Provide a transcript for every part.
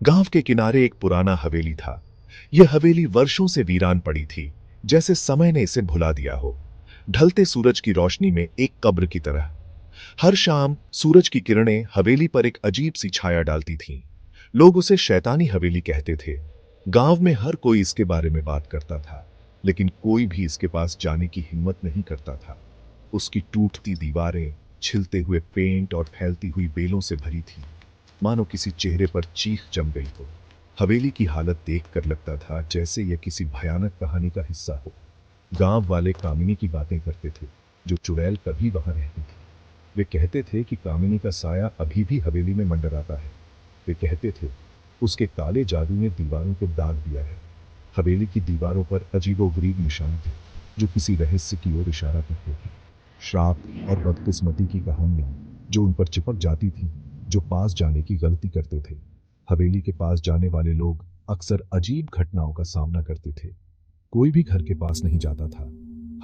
गांव के किनारे एक पुराना हवेली था। यह हवेली वर्षों से वीरान पड़ी थी, जैसे समय ने इसे भुला दिया हो। ढलते सूरज की रोशनी में एक कब्र की तरह हर शाम सूरज की किरणें हवेली पर एक अजीब सी छाया डालती थीं। लोग उसे शैतानी हवेली कहते थे। गांव में हर कोई इसके बारे में बात करता था, लेकिन कोई भी इसके पास जाने की हिम्मत नहीं करता था। उसकी टूटती दीवारें, छिलते हुए पेंट और फैलती हुई बेलों से भरी थी, मानो किसी चेहरे पर चीख जम गई हो। हवेली की हालत देखकर लगता था जैसे यह किसी भयानक कहानी का हिस्सा हो। गांव वाले कामिनी की बातें करते थे, जो चुड़ैल कभी वहां रहती थी। वे कहते थे कि कामिनी का साया अभी भी हवेली में मंडराता है। वे कहते थे उसके काले जादू ने दीवारों को दाग दिया है। हवेली की दीवारों पर अजीबोगरीब निशान थे, जो किसी रहस्य की ओर इशारा करते थे। श्राप और बदकिस्मती की कहानियां जो उन पर चिपक जाती थीं, जो पास जाने की गलती करते थे। हवेली के पास जाने वाले लोग अक्सर अजीब घटनाओं का सामना करते थे। कोई भी घर के पास नहीं जाता था।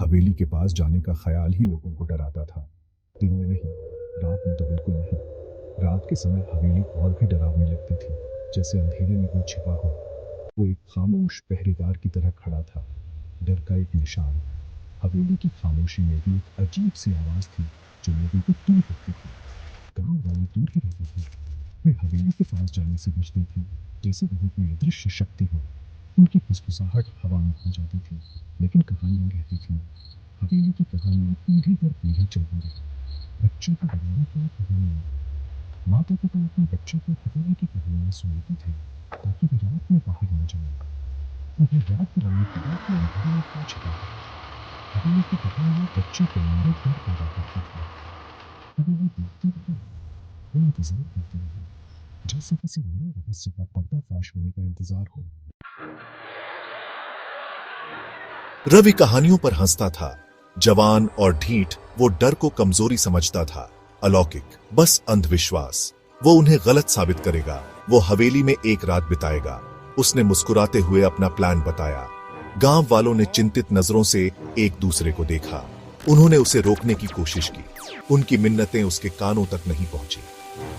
हवेली के पास जाने का ख्याल ही लोगों को डराता था। दिन में नहीं, रात में तो बिल्कुल नहीं। रात के समय हवेली और भी डरावने लगती थी, जैसे अंधेरे में कोई छिपा हो। वो एक खामोश पहरेदार की तरह खड़ा था, डर का एक निशान। हवेली की खामोशी में भी एक अजीब सी आवाज थी, जो लोगों को दूर रखती थी। गांव वाले दूर ही रहते थे। वे हवेली के पास जाने से बचते थे, जैसे वहाँ कोई अदृश्य शक्ति हो। उनकी फुसफुसाहट हवा में खो जाती थी, लेकिन कहानियां रहती थी। हवेली की कहानियां पीढ़ी दर पीढ़ी चलती रही। बच्चों को डराने की कहानियां, माता पिता अपने बच्चों को हवेली की कहानियां सुनाते थे, ताकि वे रात में बाहर न जाए। मगर रात में आने के बाद वो अंधेरे में क्यों छिपा है? हवेली की कहानियां बच्चों के अंदर डर पैदा करती थी। कभी वो देखते रहे, वो इंतजार करते रहे, जैसे किसी नए रहस्य का पर्दाफाश होने का इंतजार हो। रवि कहानियों पर हंसता था। जवान और ढीठ, वो डर को कमजोरी समझता था, अलौकिक, बस अंधविश्वास। वो उन्हें गलत साबित करेगा। वो हवेली में एक रात बिताएगा। उसने मुस्कुराते हुए अपना प्लान बताया। गांव वालों ने चिंतित नजरों से एक दूसरे को देखा। उन्होंने उसे रोकने की कोशिश की। उनकी मिन्नतें उसके कानों तक नहीं पहुंची।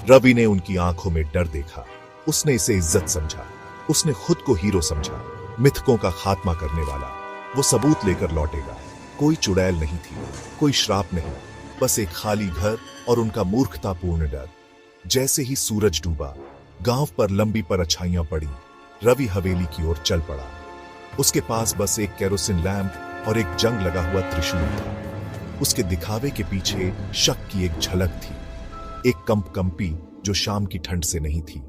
रवि ने उनकी आंखों में डर देखा। उसने इसे इज्जत समझा। उसने खुद को हीरो समझा, मिथकों का खात्मा करने वाला। वो सबूत लेकर लौटेगा। कोई चुड़ैल नहीं थी, कोई श्राप नहीं, बस एक खाली घर और उनका मूर्खतापूर्ण डर। जैसे ही सूरज डूबा, गांव पर लंबी परछाइयां पड़ी। रवि हवेली की ओर चल पड़ा। उसके पास बस एक केरोसिन लैंप और एक जंग लगा हुआ त्रिशूल था। उसके दिखावे के पीछे शक की एक झलक थी, एक कंपकंपी जो शाम की ठंड से नहीं थी।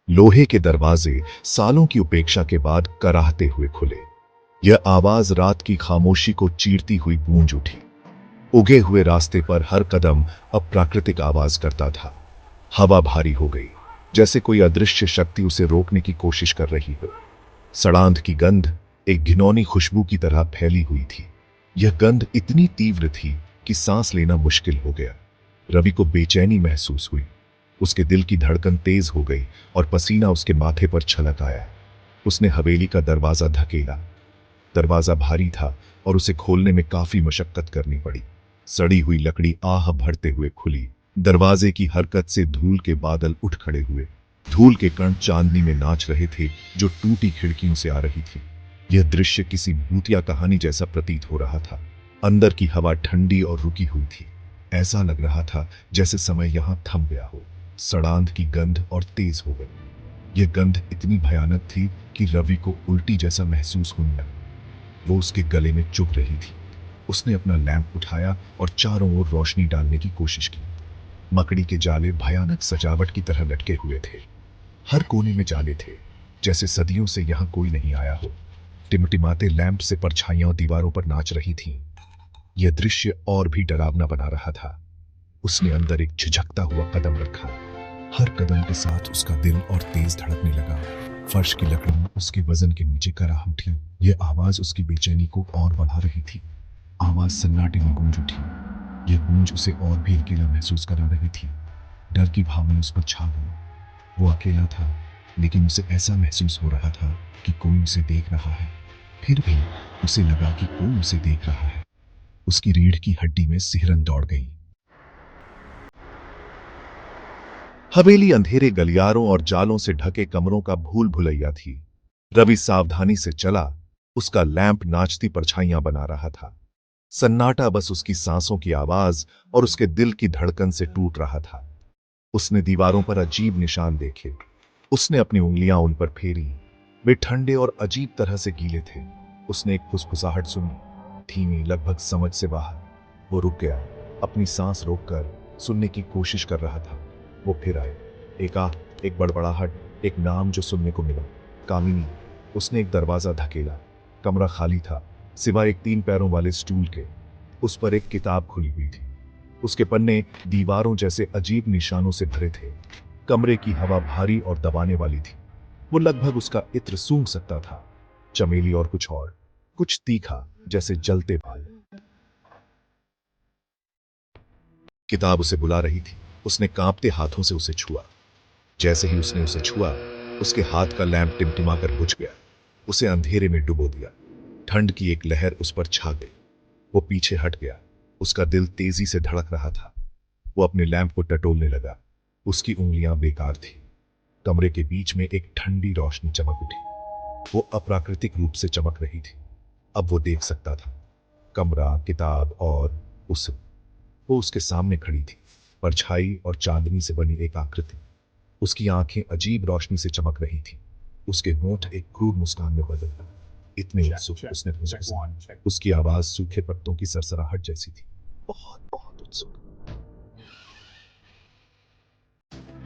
लोहे के दरवाजे सालों की उपेक्षा के बाद कराहते हुए खुले। यह आवाज रात की खामोशी को चीरती हुई गूंज उठी। उगे हुए रास्ते पर हर कदम अप्राकृतिक आवाज करता था। हवा भारी हो गई, जैसे कोई अदृश्य शक्ति उसे रोकने की कोशिश कर रही हो। सड़ांध की गंध एक घिनौनी खुशबू की तरह फैली हुई थी। यह गंध इतनी तीव्र थी कि सांस लेना मुश्किल हो गया। रवि को बेचैनी महसूस हुई। उसके दिल की धड़कन तेज हो गई और पसीना उसके माथे पर छलक आया। उसने हवेली का दरवाजा धकेला। दरवाजा भारी था और उसे खोलने में काफी मशक्कत करनी पड़ी। सड़ी हुई लकड़ी आह भरते हुए खुली। दरवाजे की हरकत से धूल के बादल उठ खड़े हुए। धूल के कण चांदनी में नाच रहे थे, जो टूटी खिड़कियों से आ रही थी। यह दृश्य किसी भूतिया कहानी जैसा प्रतीत हो रहा था। अंदर की हवा ठंडी और रुकी हुई थी। ऐसा लग रहा था जैसे समय यहां थम गया हो। सड़ांध की गंध और तेज हो गई। यह गंध इतनी भयानक थी कि रवि को उल्टी जैसा महसूस होने लगा। वो उसके गले में चुभ रही थी। उसने अपना लैंप उठाया और चारों ओर रोशनी डालने की कोशिश की। मकड़ी के जाले भयानक सजावट की तरह लटके हुए थे। हर कोने में जाले थे, जैसे सदियों से यहां कोई नहीं आया हो। टिमटिमाते लैंप से परछाइयां दीवारों पर नाच रही थीं। यह दृश्य और भी डरावना बना रहा था। उसने अंदर एक झिझकता हुआ कदम रखा। हर कदम के साथ उसका दिल और तेज धड़कने लगा। फर्श की लकड़ी उसके वजन के नीचे कराह उठी। यह आवाज उसकी बेचैनी को और बढ़ा रही थी। आवाज सन्नाटे में गूंज उठी। यह गूंज उसे और भी अकेला महसूस करा रही थी। डर की भावना उस पर छा गई। वो अकेला था, लेकिन उसे ऐसा महसूस हो रहा था कि कोई उसे देख रहा है। फिर भी उसे लगा कि कोई उसे देख रहा है। उसकी रीढ़ की हड्डी में सिहरन दौड़ गई। हवेली अंधेरे गलियारों और जालों से ढके कमरों का भूल भुलैया थी। रवि सावधानी से चला, उसका लैंप नाचती परछाइयां बना रहा था। सन्नाटा बस उसकी सांसों की आवाज और उसके दिल की धड़कन से टूट रहा था। उसने दीवारों पर अजीब निशान देखे। उसने अपनी उंगलियां उन पर फेरी। वे ठंडे और अजीब तरह से गीले थे। उसने एक फुसफुसाहट सुनी, धीमी, लगभग समझ से बाहर। वो रुक गया, अपनी सांस रोककर सुनने की कोशिश कर रहा था। वो फिर आए। एक बड़बड़ाहट, एक नाम जो सुनने को मिला, कामिनी। उसने एक दरवाजा धकेला। कमरा खाली था, सिवाय एक 3 पैरों वाले स्टूल के। उस पर एक किताब खुली हुई थी। उसके पन्ने दीवारों जैसे अजीब निशानों से भरे थे। कमरे की हवा भारी और दबाने वाली थी। वो लगभग उसका इत्र सूंघ सकता था। चमेली और कुछ तीखा, जैसे जलते बाल। किताब उसे बुला रही थी। उसने कांपते हाथों से उसे छुआ। जैसे ही उसने उसे छुआ, उसके हाथ का लैंप टिमटिमा कर बुझ गया। उसे अंधेरे में डुबो दिया। ठंड की एक लहर उस पर छा गई। वो पीछे हट गया। उसका दिल तेजी से धड़क रहा था। वो अपने लैंप को टटोलने लगा। उसकी उंगलियां बेकार थी। कमरे के बीच में एक ठंडी रोशनी चमक उठी। वो अप्राकृतिक रूप से चमक रही थी। अब वो देख सकता था। कमरा, किताब और उस वो उसके सामने खड़ी थी, परछाई और चांदनी से बनी एक आकृति। उसकी आंखें अजीब रोशनी से चमक रही थी। उसके होंठ एक क्रूर मुस्कान में बदल गए। इतने उत्सुक उसने फुसफुसाया। उसकी आवाज सूखे पत्तों की सरसराहट जैसी थी। बहुत बहुत उत्सुक।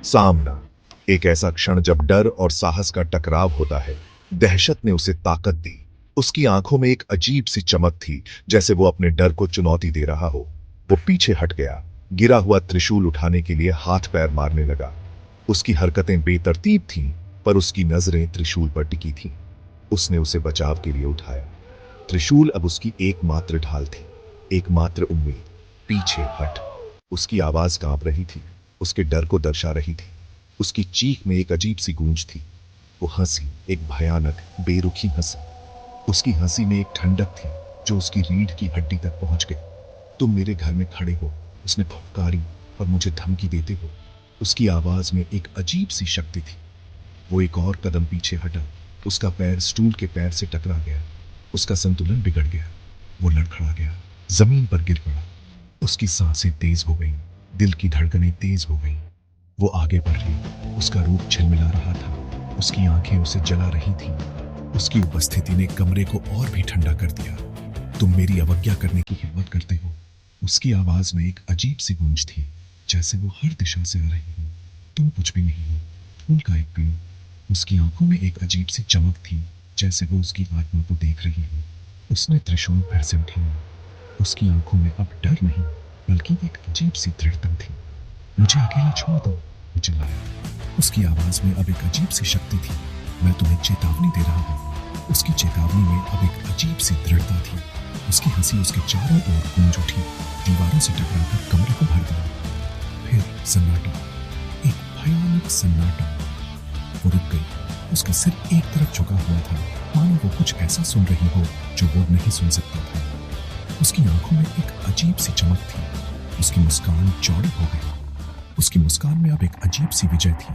सामना, एक ऐसा क्षण जब डर और साहस का टकराव होता है। दहशत ने उसे ताकत दी। उसकी आंखों में एक अजीब सी चमक थी, जैसे वो अपने डर को चुनौती दे रहा हो। वो पीछे हट गया, गिरा हुआ त्रिशूल उठाने के लिए हाथ पैर मारने लगा। उसकी हरकतें बेतरतीब थीं, पर उसकी नजरें त्रिशूल पर टिकी थीं। उसने उसे बचाव के लिए उठाया। त्रिशूल अब उसकी एकमात्र ढाल थी, एकमात्र उम्मीद। पीछे हट। उसकी आवाज कांप रही थी, उसके डर को दर्शा रही थी। उसकी चीख में एक अजीब सी गूंज थी। वो हंसी, एक भयानक, बेरुखी हंसी। उसकी हंसी में एक ठंडक थी जो उसकी रीढ़ की हड्डी तक पहुंच गई। तुम मेरे घर में खड़े हो, उसने फुफकारी, और मुझे धमकी देते हो। उसकी आवाज में एक अजीब सी शक्ति थी। वो एक और कदम पीछे हटा। उसका पैर स्टूल के पैर से टकरा गया। उसका संतुलन बिगड़ गया। वो लड़खड़ा गया, जमीन पर गिर पड़ा। उसकी सांसें तेज हो गईं, दिल की धड़कनें तेज हो गईं। वो आगे बढ़ रही, उसका रूप झिलमिला रहा था। उसकी आंखें उसे जला रही थीं। उसकी उपस्थिति ने कमरे को और भी ठंडा कर दिया। तुम मेरी अवज्ञा करने की हिम्मत करते हो। उसकी आवाज में एक अजीब सी गूंज थी, जैसे वो हर दिशा से आ रही हो। तुम कुछ भी नहीं हो, फूल का एक पेड़। उसकी आंखों में एक अजीब सी चमक थी, जैसे वो उसकी आत्मा को देख रही हो। उसने त्रिशूल फिर से उठाया। उसकी आंखों में अब डर नहीं, बल्कि एक अजीब सी दृढ़ता थी। मुझे अकेला छोड़ दो, वो चिल्लाया। उसकी आवाज में अब एक अजीब सी शक्ति थी। मैं तुम्हें चेतावनी दे रहा हूँ। उसकी चेतावनी में अब एक अजीब सी दृढ़ता थी। उसकी हंसी उसके चारों ओर गूंज उठी, दीवारों से टकराकर कमरे को भर दिया। फिर सन्नाटा, एक भयानक सन्नाटा। वो रुक गई। उसका सिर एक तरफ झुका हुआ था, मानो वो कुछ ऐसा सुन रही हो जो वो नहीं सुन सकता था। उसकी आंखों में एक अजीब सी चमक थी। उसकी मुस्कान चौड़ी हो गई। उसकी मुस्कान में अब एक अजीब सी विजय थी।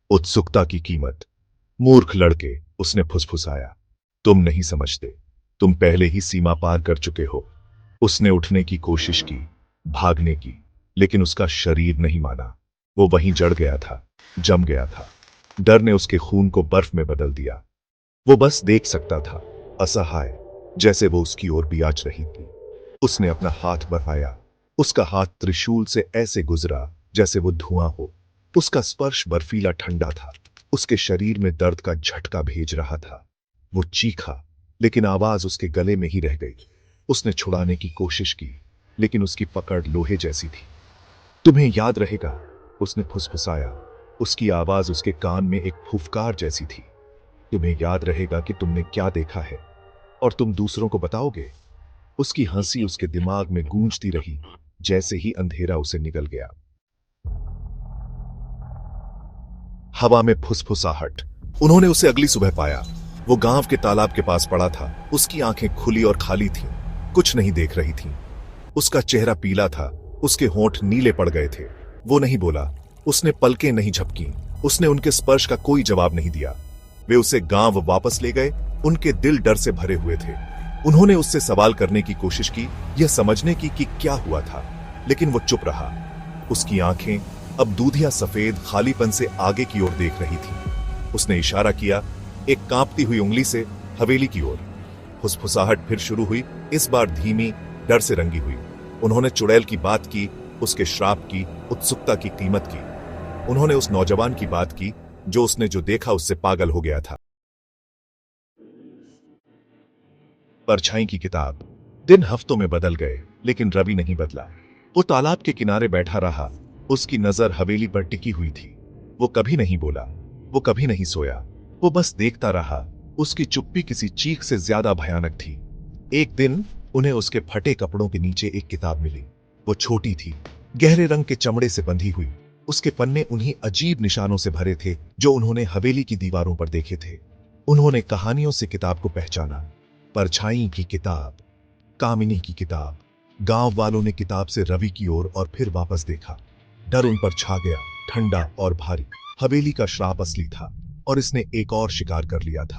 उत्सुकता की कीमत। मूर्ख लड़के, उसने फुसफुसाया। तुम नहीं समझते। तुम पहले ही सीमा पार कर चुके हो। उसने उठने की कोशिश की, भागने की, लेकिन उसका शरीर नहीं माना। वो वहीं जड़ गया था, जम गया था। डर ने उसके खून को बर्फ में बदल दिया। वो बस देख सकता था, असहाय, जैसे वो उसकी ओर बियाच रही थी। उसने अपना हाथ बढ़ाया। उसका हाथ त्रिशूल से ऐसे गुजरा जैसे वो धुआं हो। उसका स्पर्श बर्फीला ठंडा था। उसके शरीर में दर्द का झटका भेज रहा था। वो चीखा, लेकिन आवाज उसके गले में ही रह गई। उसने छुड़ाने की कोशिश की, लेकिन उसकी पकड़ लोहे जैसी थी। तुम्हें याद रहेगा, उसने फुसफुसाया। उसकी आवाज उसके कान में एक फुफकार जैसी थी। तुम्हें याद रहेगा कि तुमने क्या देखा है, और तुम दूसरों को बताओगे। उसकी हंसी उसके दिमाग में गूंजती रही, जैसे ही अंधेरा उसे निकल गया। हवा में फुसफुसाहट। उन्होंने उसे अगली सुबह पाया। वो गांव के तालाब के पास पड़ा था। उसकी आंखें खुली और खाली थीं, कुछ नहीं देख रही थीं। उसका चेहरा पीला था, उसके होंठ नीले पड़ गए थे। वो नहीं बोला, उसने पलकें नहीं झपकी, उसने उनके स्पर्श का कोई जवाब नहीं दिया। वे उसे गांव वापस ले गए, उनके दिल डर से भरे हुए थे। उन्होंने उससे सवाल करने की कोशिश की, यह समझने की कि क्या हुआ था, लेकिन वो चुप रहा। उसकी आंखें अब दूधिया सफेद खालीपन से आगे की ओर देख रही थी। उसने इशारा किया, एक कांपती हुई उंगली से, हवेली की ओर। फुसफुसाहट फिर शुरू हुई, इस बार धीमी, डर से रंगी हुई। उन्होंने चुड़ैल की बात की, उसके श्राप की, उत्सुकता की कीमत की। उन्होंने उस नौजवान की बात की जो उसने जो देखा उससे पागल हो गया था। परछाई की किताब। दिन हफ्तों में बदल गए, लेकिन रवि नहीं बदला। वो तालाब के किनारे बैठा रहा, उसकी नजर हवेली पर टिकी हुई थी। वो कभी नहीं बोला, वो कभी नहीं सोया, वो बस देखता रहा। उसकी चुप्पी किसी चीख से ज्यादा भयानक थी। एक दिन उन्हें उसके फटे कपड़ों के नीचे एक किताब मिली। वो छोटी थी, गहरे रंग के चमड़े से बंधी हुई। उसके पन्ने उन्हीं अजीब निशानों से भरे थे जो उन्होंने हवेली की दीवारों पर देखे थे। उन्होंने कहानियों से किताब को पहचाना। परछाई की किताब, कामिनी की किताब। गांव वालों ने किताब से रवि की ओर और फिर वापस देखा। डर उन पर छा गया, ठंडा और भारी। हवेली का श्राप असली था और इसने एक और शिकार कर लिया था।